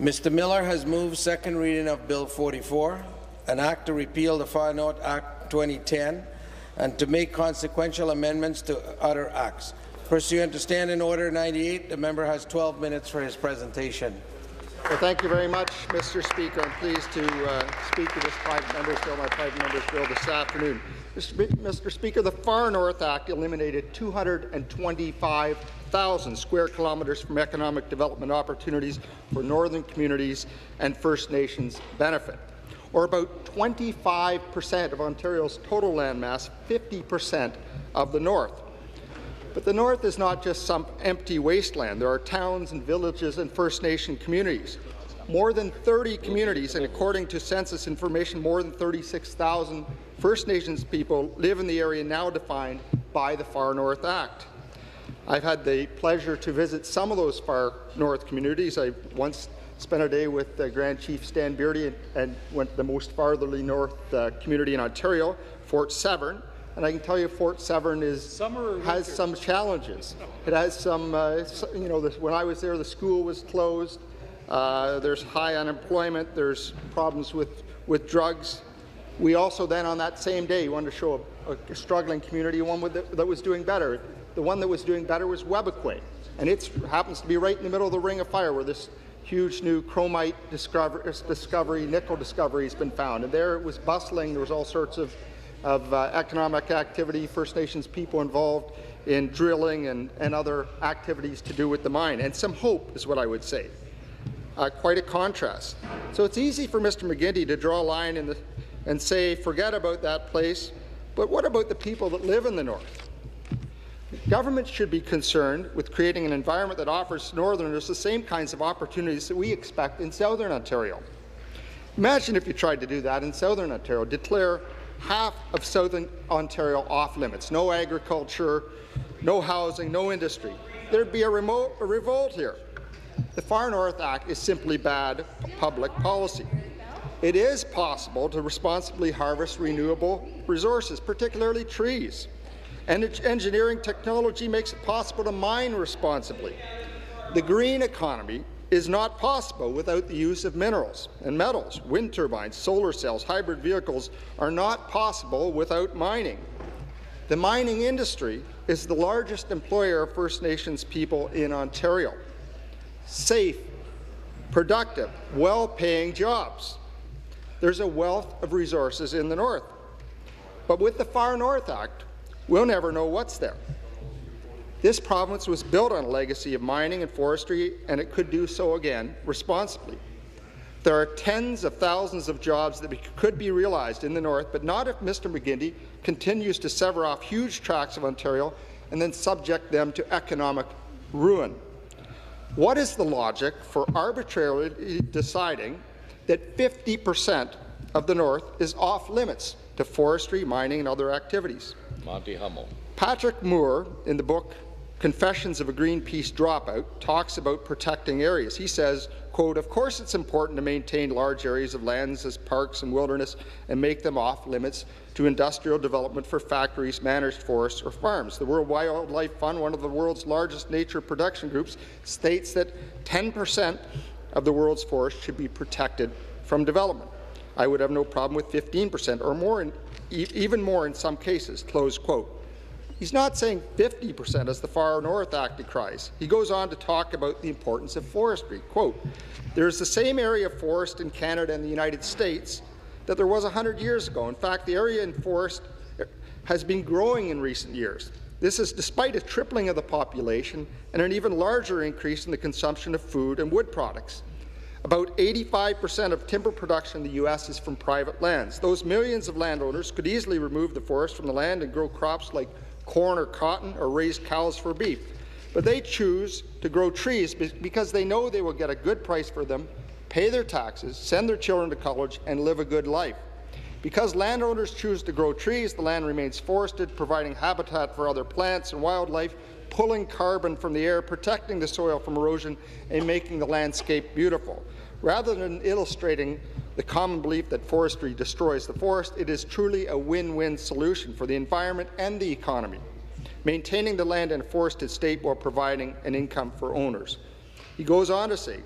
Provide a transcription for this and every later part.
Mr. Miller has moved second reading of Bill 44, an act to repeal the Far North Act 2010 and to make consequential amendments to other acts. Pursuant to Standing Order 98, the member has 12 minutes for his presentation. Well, thank you very much, Mr. Speaker. I'm pleased to speak to this private member's bill, my private member's bill this afternoon. Mr. Speaker, the Far North Act eliminated 225,000 square kilometres from economic development opportunities for northern communities and First Nations benefit, or about 25% of Ontario's total landmass, 50% of the north. But the north is not just some empty wasteland. There are towns and villages and First Nation communities. More than 30 communities, and according to census information, more than 36,000 First Nations people live in the area now defined by the Far North Act. I've had the pleasure to visit some of those far north communities. I once spent a day with Grand Chief Stan Beardy and went to the most fartherly north community in Ontario, Fort Severn. And I can tell you Fort Severn has some challenges. It has some, when I was there, the school was closed. There's high unemployment. There's problems with drugs. We also then, on that same day, wanted to show a struggling community, one that was doing better. The one that was doing better was Webequie. And it happens to be right in the middle of the Ring of Fire, where this huge new chromite discovery, nickel discovery has been found. And there it was bustling. There was all sorts of economic activity, First Nations people involved in drilling and other activities to do with the mine, and some hope is what I would say. Quite a contrast. So it's easy for Mr. McGuinty to draw a line and say, forget about that place, but what about the people that live in the north? Government should be concerned with creating an environment that offers Northerners the same kinds of opportunities that we expect in Southern Ontario. Imagine if you tried to do that in Southern Ontario, declare half of Southern Ontario off limits, no agriculture, no housing, no industry. There'd be a revolt here. The Far North Act is simply bad public policy. It is possible to responsibly harvest renewable resources, particularly trees. And engineering technology makes it possible to mine responsibly. The green economy is not possible without the use of minerals and metals. Wind turbines, solar cells, hybrid vehicles are not possible without mining. The mining industry is the largest employer of First Nations people in Ontario. Safe, productive, well-paying jobs. There's a wealth of resources in the north. But with the Far North Act, we'll never know what's there. This province was built on a legacy of mining and forestry, and it could do so again responsibly. There are tens of thousands of jobs that could be realized in the north, but not if Mr. McGuinty continues to sever off huge tracts of Ontario and then subject them to economic ruin. What is the logic for arbitrarily deciding that 50% of the north is off limits to forestry, mining, and other activities? Monty Hummel. Patrick Moore, in the book Confessions of a Greenpeace Dropout, talks about protecting areas. He says, quote, "Of course it's important to maintain large areas of lands as parks and wilderness and make them off limits to industrial development for factories, managed forests, or farms. The World Wildlife Fund, one of the world's largest nature protection groups, states that 10% of the world's forests should be protected from development. I would have no problem with 15% or more, even more in some cases," close quote. He's not saying 50% as the Far North Act decries. He goes on to talk about the importance of forestry. Quote, "There is the same area of forest in Canada and the United States that there was 100 years ago. In fact, the area in forest has been growing in recent years. This is despite a tripling of the population and an even larger increase in the consumption of food and wood products. About 85% of timber production in the U.S. is from private lands. Those millions of landowners could easily remove the forest from the land and grow crops like corn or cotton or raise cows for beef. But they choose to grow trees because they know they will get a good price for them, pay their taxes, send their children to college, and live a good life. Because landowners choose to grow trees, the land remains forested, providing habitat for other plants and wildlife, pulling carbon from the air, protecting the soil from erosion, and making the landscape beautiful. Rather than illustrating the common belief that forestry destroys the forest, it is truly a win-win solution for the environment and the economy, maintaining the land in a forested state while providing an income for owners." He goes on to say,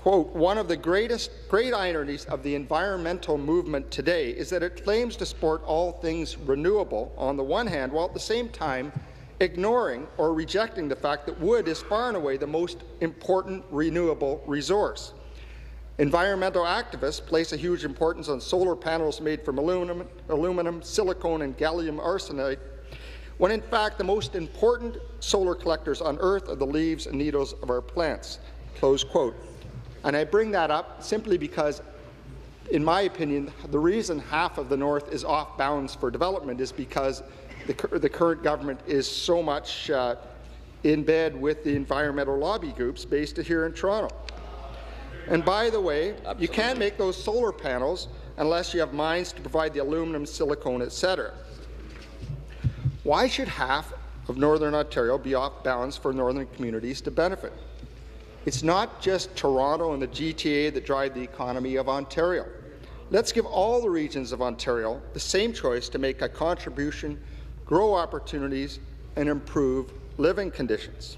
quote, one of the great ironies of the environmental movement today is that it claims to support all things renewable on the one hand, while at the same time ignoring or rejecting the fact that wood is far and away the most important renewable resource. Environmental activists place a huge importance on solar panels made from aluminum, silicone, and gallium arsenide, when in fact the most important solar collectors on Earth are the leaves and needles of our plants, close quote. And I bring that up simply because, in my opinion, the reason half of the North is off bounds for development is because the current government is so much in bed with the environmental lobby groups based here in Toronto. And by the way, you can't make those solar panels unless you have mines to provide the aluminum, silicone, etc. Why should half of Northern Ontario be off bounds for northern communities to benefit? It's not just Toronto and the GTA that drive the economy of Ontario. Let's give all the regions of Ontario the same choice to make a contribution, grow opportunities, and improve living conditions.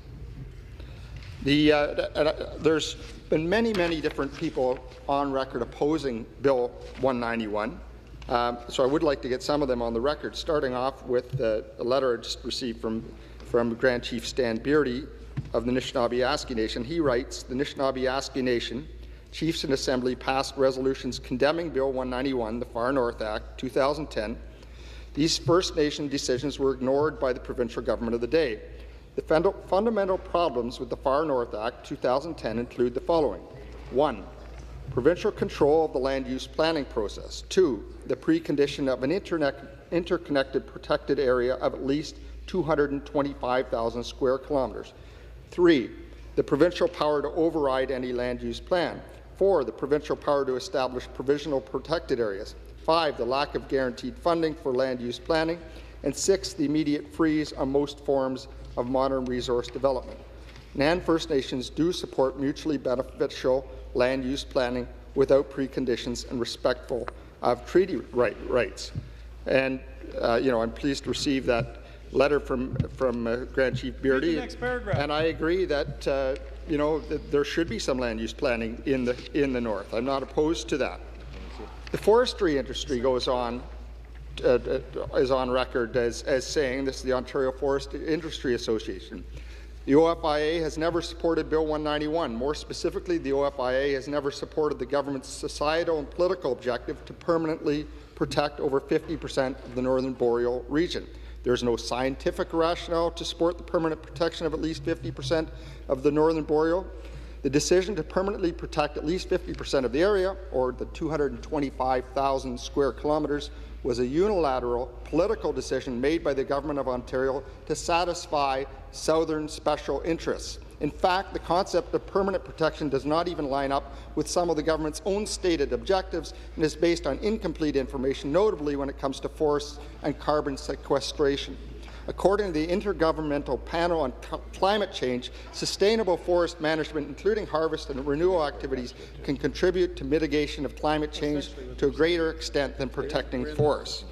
There's been many different people on record opposing Bill 191, so I would like to get some of them on the record, starting off with a letter I just received from Grand Chief Stan Beardy of the Anishinaabe-Aski Nation. He writes, the Anishinaabe-Aski Nation Chiefs and Assembly passed resolutions condemning Bill 191, the Far North Act, 2010. These First Nation decisions were ignored by the provincial government of the day. The fundamental problems with the Far North Act 2010 include the following. 1. Provincial control of the land use planning process. 2. The precondition of an interconnected protected area of at least 225,000 square kilometres. 3. The provincial power to override any land use plan. 4. The provincial power to establish provisional protected areas. 5. The lack of guaranteed funding for land use planning. And 6. The immediate freeze on most forms of modern resource development. NAN First Nations do support mutually beneficial land use planning without preconditions and respectful of treaty rights. And I'm pleased to receive that letter from Grand Chief Beardy, and I agree that that there should be some land use planning in the north. I'm not opposed to that. The forestry industry goes on. Is on record as saying, this is the Ontario Forest Industry Association, the OFIA has never supported Bill 191. More specifically, the OFIA has never supported the government's societal and political objective to permanently protect over 50% of the Northern Boreal region. There is no scientific rationale to support the permanent protection of at least 50% of the Northern Boreal. The decision to permanently protect at least 50% of the area, or the 225,000 square kilometres, was a unilateral political decision made by the Government of Ontario to satisfy southern special interests. In fact, the concept of permanent protection does not even line up with some of the government's own stated objectives and is based on incomplete information, notably when it comes to forests and carbon sequestration. According to the Intergovernmental Panel on Climate Change, sustainable forest management, including harvest and renewal activities, can contribute to mitigation of climate change to a greater extent than protecting forests.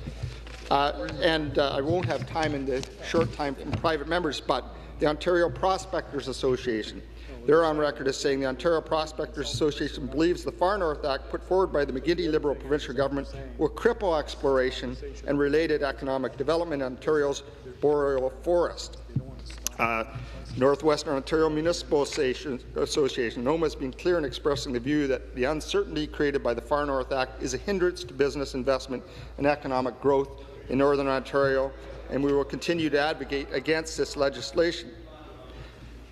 I won't have time in the short time from private members, but the Ontario Prospectors Association, they're on record as saying the Ontario Prospectors Association believes the Far North Act put forward by the McGuinty Liberal provincial government will cripple exploration and related economic development in Ontario's boreal forest. Northwestern Ontario Municipal Association, NOMA, has been clear in expressing the view that the uncertainty created by the Far North Act is a hindrance to business investment and economic growth in Northern Ontario, and we will continue to advocate against this legislation.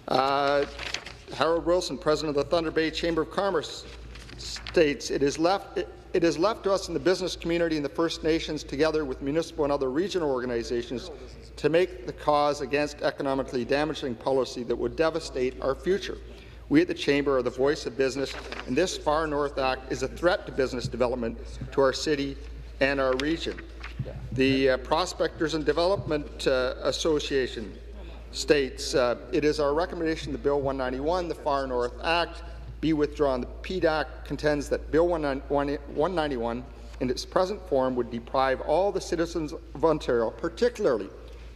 Harold Wilson, President of the Thunder Bay Chamber of Commerce, states, It is left to us in the business community and the First Nations, together with municipal and other regional organizations, to make the cause against economically damaging policy that would devastate our future. We at the Chamber are the voice of business, and this Far North Act is a threat to business development to our city and our region. The Prospectors and Development Association states, it is our recommendation that Bill 191, the Far North Act, be withdrawn. The PDAC contends that Bill 191 in its present form would deprive all the citizens of Ontario, particularly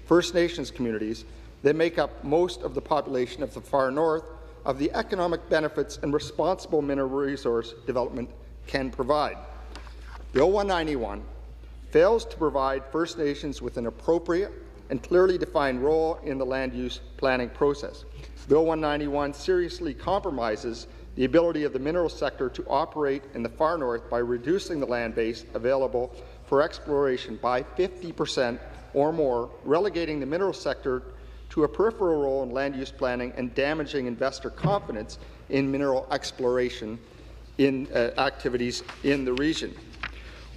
First Nations communities that make up most of the population of the Far North, of the economic benefits and responsible mineral resource development can provide. Bill 191 fails to provide First Nations with an appropriate and clearly defined role in the land use planning process. Bill 191 seriously compromises the ability of the mineral sector to operate in the far north by reducing the land base available for exploration by 50% or more, relegating the mineral sector to a peripheral role in land use planning and damaging investor confidence in mineral exploration in activities in the region.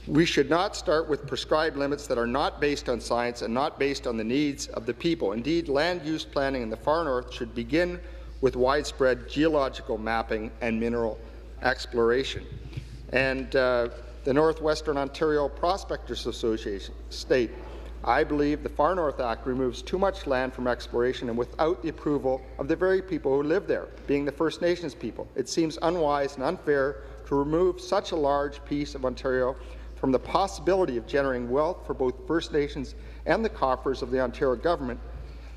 We should not start with prescribed limits that are not based on science and not based on the needs of the people. Indeed, land use planning in the far north should begin with widespread geological mapping and mineral exploration. And the Northwestern Ontario Prospectors Association state, I believe the Far North Act removes too much land from exploration and without the approval of the very people who live there, being the First Nations people. It seems unwise and unfair to remove such a large piece of Ontario from the possibility of generating wealth for both First Nations and the coffers of the Ontario government.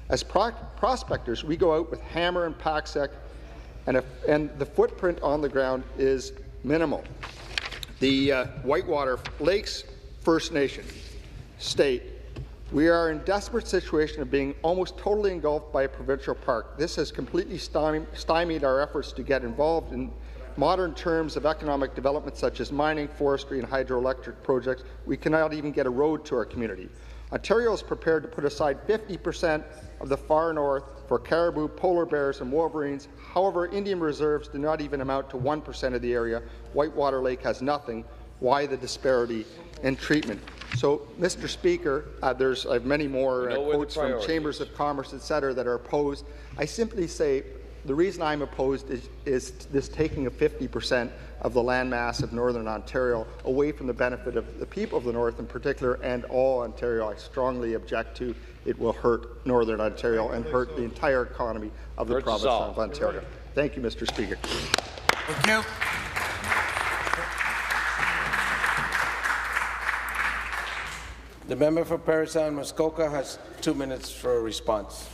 As prospectors, we go out with hammer and packsec, and the footprint on the ground is minimal. The Whitewater Lakes First Nation state, we are in desperate situation of being almost totally engulfed by a provincial park. This has completely stymied our efforts to get involved in modern terms of economic development such as mining, forestry and hydroelectric projects. We cannot even get a road to our community. Ontario is prepared to put aside 50% of the far north for caribou, polar bears and wolverines. However, Indian reserves do not even amount to 1% of the area. Whitewater Lake has nothing. Why the disparity in treatment? So, Mr. Speaker, I have many more quotes from chambers of commerce, etc., that are opposed. I simply say the reason I'm opposed is this taking of 50% of the landmass of Northern Ontario away from the benefit of the people of the North in particular and all Ontario. I strongly object to. It will hurt Northern Ontario and hurt the entire economy of the province of Ontario. Thank you, Mr. Speaker. Thank you. The member for Parry Sound Muskoka has 2 minutes for a response.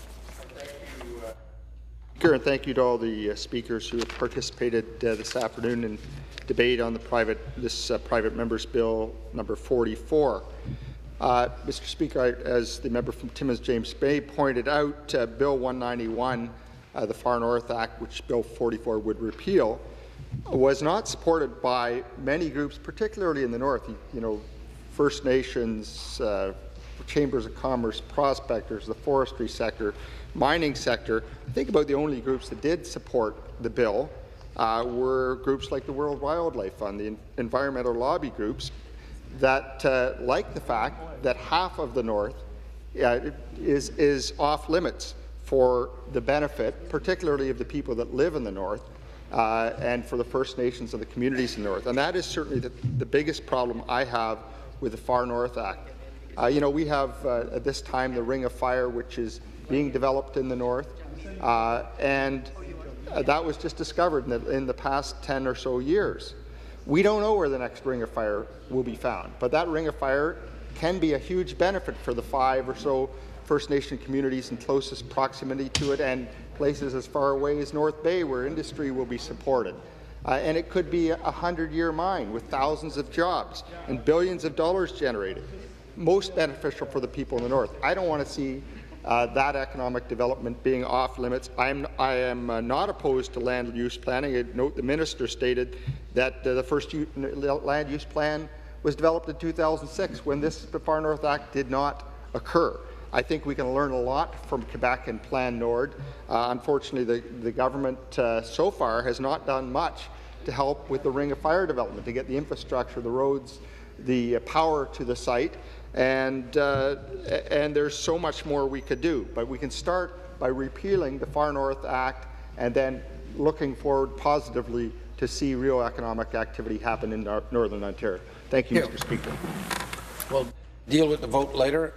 And thank you to all the speakers who have participated this afternoon in debate on the private member's bill number 44. Mr. Speaker, as the member from Timmins James Bay pointed out, Bill 191, the Far North Act, which Bill 44 would repeal, was not supported by many groups, particularly in the North. You know, First Nations, chambers of commerce, prospectors, the forestry sector, mining sector. I think about the only groups that did support the bill were groups like the World Wildlife Fund, the environmental lobby groups that like the fact that half of the North is off limits for the benefit, particularly of the people that live in the North, and for the First Nations and the communities in the North. And that is certainly the biggest problem I have with the Far North Act. You know, we have at this time the Ring of Fire, which is being developed in the North, and that was just discovered in the past 10 or so years. We don't know where the next Ring of Fire will be found, but that Ring of Fire can be a huge benefit for the 5 or so First Nation communities in closest proximity to it and places as far away as North Bay where industry will be supported. And it could be a 100-year mine with thousands of jobs and billions of dollars generated, most beneficial for the people in the North. I don't want to see that economic development being off limits. I am not opposed to land use planning. I note the minister stated that the first land use plan was developed in 2006 when the Far North Act did not occur. I think we can learn a lot from Quebec and Plan Nord. Unfortunately, the government so far has not done much to help with the Ring of Fire development, to get the infrastructure, the roads, the power to the site. And there's so much more we could do. But we can start by repealing the Far North Act and then looking forward positively to see real economic activity happen in Northern Ontario. Thank you, Mr. Speaker. We'll deal with the vote later.